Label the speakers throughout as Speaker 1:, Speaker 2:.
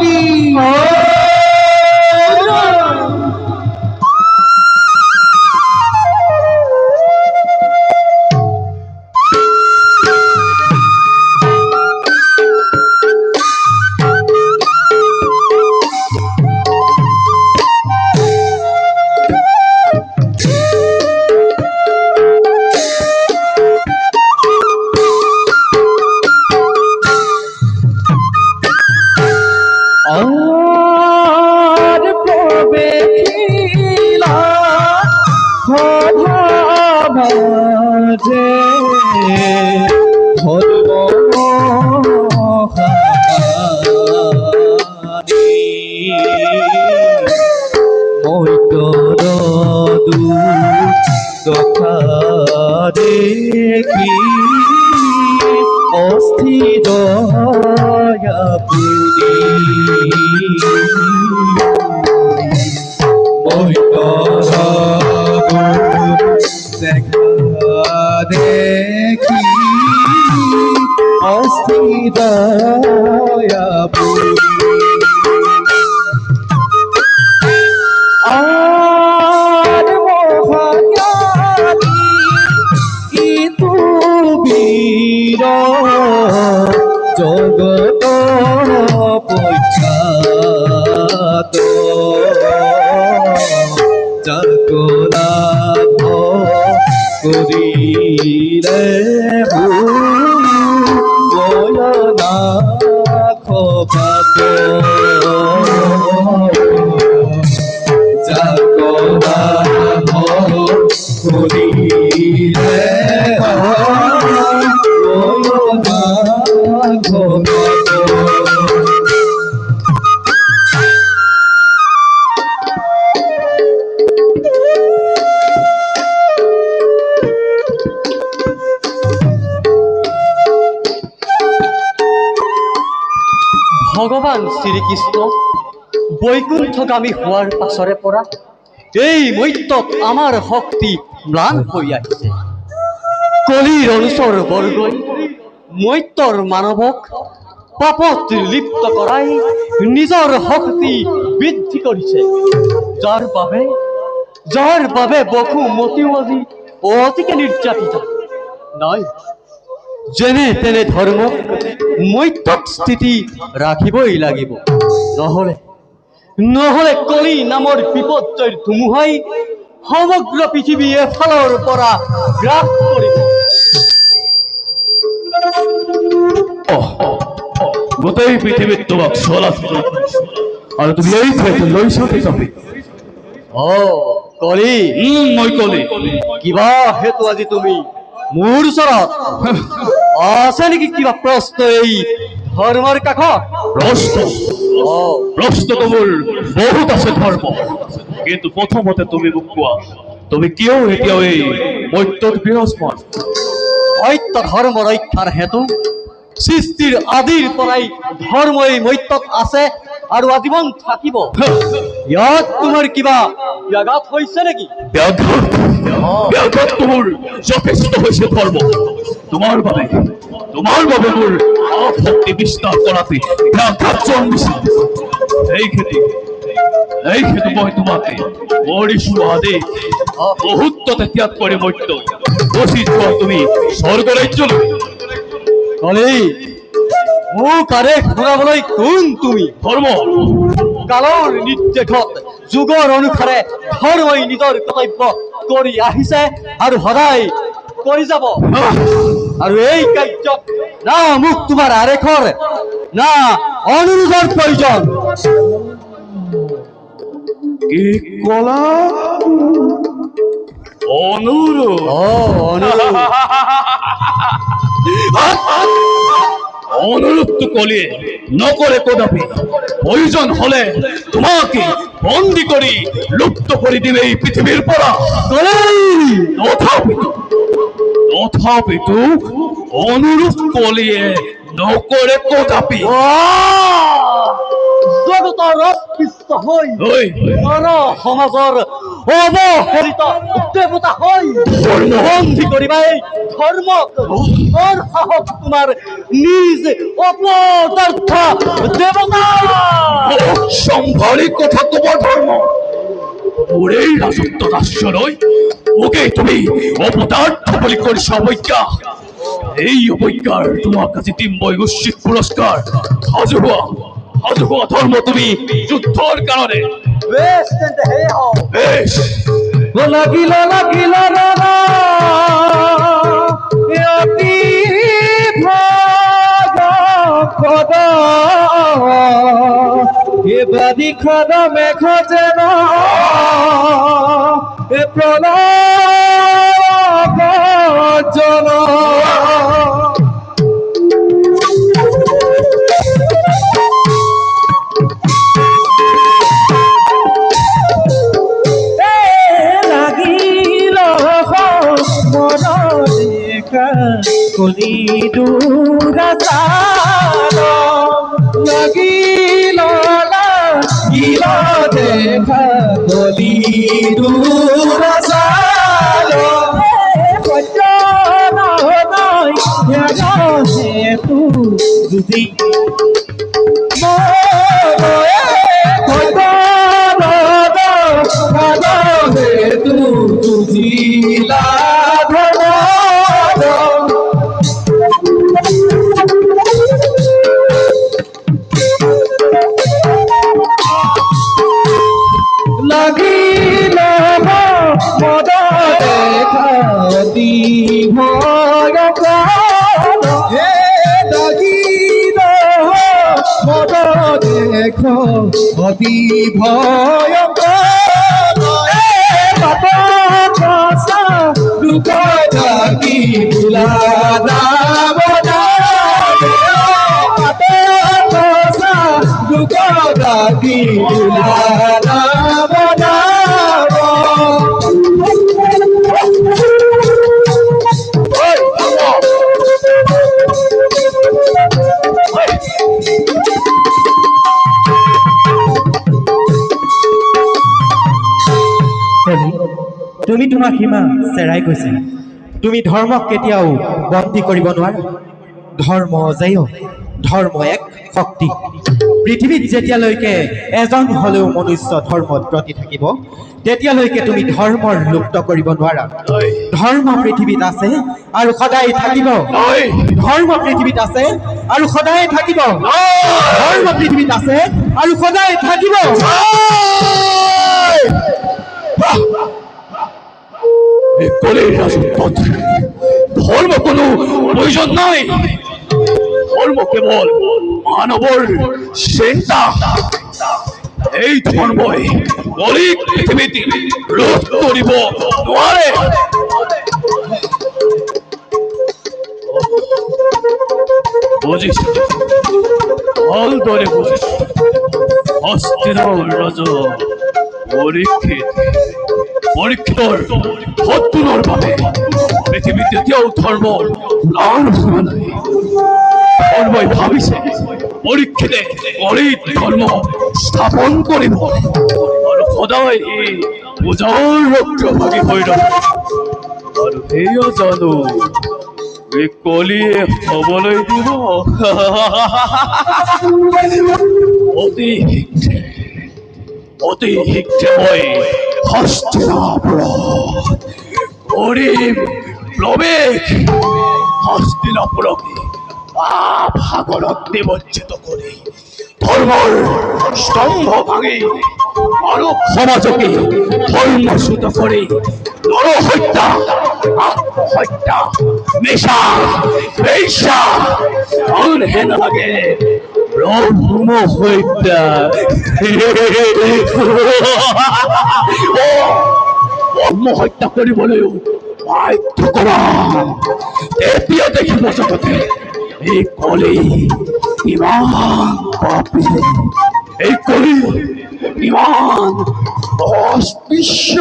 Speaker 1: হরি আর প্রবে খিলা ভাজে ধর্ম দখা দেখি অস্থির পুরী দেখা দেখি অস্থির পুরী আর মহাজ্ঞানী ইতু বীর জগত পখ্যাত যাকো লাভ করিলে বয়না খপাত যাকো লাভ করিলে বয়না খপাত
Speaker 2: ভগৱান শ্ৰীকৃষ্ণ বৈকুণ্ঠগামী হোৱাৰ পাছৰে পৰা এই মৰ্ত্যত আমাৰ শক্তি ম্লান হৈ আহিছে। কলিৰ অনুচৰ বৰ্গই মৰ্ত্যৰ মানৱক পাপত লিপ্ত কৰাই নিজৰ শক্তি বৃদ্ধি কৰিছে, যাৰ বাবে বসু মতিও আজি অতিকে নিৰ্যাতিত। নাই, যেনে তেনে ধৰ্মক মৰ্ত্যত স্থিতি ৰাখিবই লাগিব, নহলে কলি নামৰ বিপৰ্যয়ৰ ধুমুহাই সমগ্ৰ পৃথিৱী এফালৰ পৰা গ্ৰাস কৰিব।
Speaker 1: গোটেই পৃথিৱীত তোমাক চলাচল আৰু তুমি এই ঠাইতে লৈছা যাবি।
Speaker 2: কলি,
Speaker 1: মই কলি
Speaker 2: কিবা হেতু আজি তুমি মোৰ ওচৰত আছে নেকি কিবা প্ৰশ্ন এই ধৰ্মৰ কাষত?
Speaker 1: প্ৰশ্নটো মোৰ বহুত আছে ধৰ্ম, কিন্তু প্ৰথমতে তুমি মোক কোৱা, তুমি কিয় এতিয়াও এই মৰ্ত্যত বিৰাজমান?
Speaker 2: সত্য ধৰ্ম ৰক্ষাৰ হেতু সৃষ্টিৰ আদিৰ পৰাই ধৰ্ম এই মৰ্ত্যত আছে আৰু আজীৱন থাকিব। ইয়াত তোমাৰ কিবা ব্যাঘাত হৈছে নেকি?
Speaker 1: ব্যাঘাত মোৰ যথেষ্ট হৈছে ধৰ্ম। তোমাৰ বাবে মোৰ শক্তি বিস্তাৰ কৰাতে ব্যাঘাত জন্মিছিল। এই খেতি মই তোমাকে কৰিছো আদেশ, মুহূৰ্ততে ত্যাগ কৰি মৰ্ত্য বসি যোৱা তুমি স্বৰ্গ ৰাজ্যলৈ।
Speaker 2: কলি, মোক আদেশ শুনাবলৈ কোন তুমি?
Speaker 1: ধৰ্ম
Speaker 2: কালৰ নিৰ্দেশত যুগৰ অনুসাৰে ধৰ্মই নিজৰ কৰ্তব্য কৰি আহিছে আৰু সদায় কৰি যাব। আৰু এই কাৰ্যত না মোক তোমাৰ আদেশৰ না অনুৰোধৰ প্ৰয়োজন।
Speaker 1: কি কলা? অনুরোধ তো কলিয়ে নকরে কদাপি, প্রয়োজন হলে তোমাকে বন্দি করি লুপ্ত করে দিবে এই পৃথিবীর পরা। তথাপিতো অনুরোধ কলিয়ে নকরে কদাপি।
Speaker 2: জগতৰ অস্পৃশ্য হৈ নৰ সমাজৰ অৱহেলিত দেৱতা হৈ বন্দী কৰিবা এই ধৰ্মক। মোৰ সাহস তোমাৰ নিজ অপদাৰ্থ দেৱতা।
Speaker 1: সম্ভারে কথা তোমার ধর্ম ওরে রাজত্ব দাস্য নয় ওকে তুমি অপদার্থ বলি করিস অবৈজ্ঞা এই অবৈজ্ঞার তোমার কাছে তিন বৈগস্যিক পুরস্কার হাজুয়া হাজুয়া ধর্ম তুমি যুদ্ধর কারণে
Speaker 2: বেশ তেন্তে হে হও
Speaker 1: বেশ
Speaker 2: লাগিল লাগিল রানা অতি ভাগ কদ এবাদি খদ মেঘ যেন এ প্রলয় জন লাগিল মন দেখা কলি দুরাচার লাগিল লাগিল দেখা কলি দুরাচার সত্য নহয় হেতু বুজি লাগিল মদ দেখা ভয় হে লাগিল মদ দেখ অতি ভয় বাপ কষা দুঃখ জাতি বুলা বাপ কষা দুঃখ জাতি বুলা তুমি তোমাৰ সীমা চেৰাই গৈছে তুমি ধৰ্মক কেতিয়াও বন্দী কৰিব নোৱাৰা ধৰ্ম অজেয় ধৰ্ম এক শক্তি পৃথিৱীত যেতিয়ালৈকে এজন হলেও মনুষ্য ধৰ্মত ব্ৰতী থাকিব তেতিয়ালৈকে তুমি ধৰ্মৰ লুপ্ত কৰিব নোৱাৰা ধৰ্ম পৃথিৱীত আছে আৰু সদায় থাকিব ধৰ্ম পৃথিৱীত আছে আৰু সদায় থাকিব ধৰ্ম পৃথিৱীত আছে আৰু সদায় থাকিব
Speaker 1: ধর্ম কোনো প্রয়োজন নাই ধর্ম কেবল মানবর চিন্তা এই ধর্মই গরিব পৃথিবীতে রোধ করিব নোৱাৰে বুঝিছো ভালদৰে বুঝিছো হস্তিনাৰ ৰাজা পৰীক্ষিতৰ সত্তৰৰ বাবে পৃথিৱীত এতিয়াও ধৰ্মৰ ম্লান হোৱা নাই ধৰ্মই ভাবিছে পৰীক্ষিতে গৰিব ধৰ্ম স্থাপন কৰিব আৰু সদায় পূজাৰ ৰক্তভাগী হৈ ৰব আৰু সেয়া জানো এই কলিয়ে হবলৈ দিব অতি শীঘ্ৰে মই হস্তিনাপুৰত গরিব প্রবেশ হস্তিনাপুরকে ভাগরত নিমজ্জিত করে ধর্মর স্তম্ভ ভাঙে মানব সমাজকে ধর্মচ্যুত করে নরহত্যা আত্মহত্যা নেশা বেশ্যা অনহেন লাগে ব্রহ্ম হত্যা ব্রহ্ম হত্যা কৰিবলৈও বাধ্য কৰা তেতিয়া দেখিব জগতে এই কলি ইমান পাপী এই কলি ইমান অস্পৃশ্য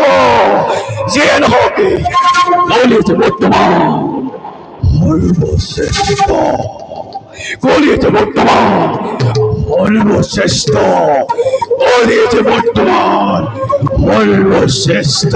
Speaker 1: যে নহওক কলি যে বৰ্তমান সৰ্বশ্ৰেষ্ঠ কলিতে বর্তমান সর্বশ্রেষ্ঠ কলিতে বর্তমান সর্বশ্রেষ্ঠ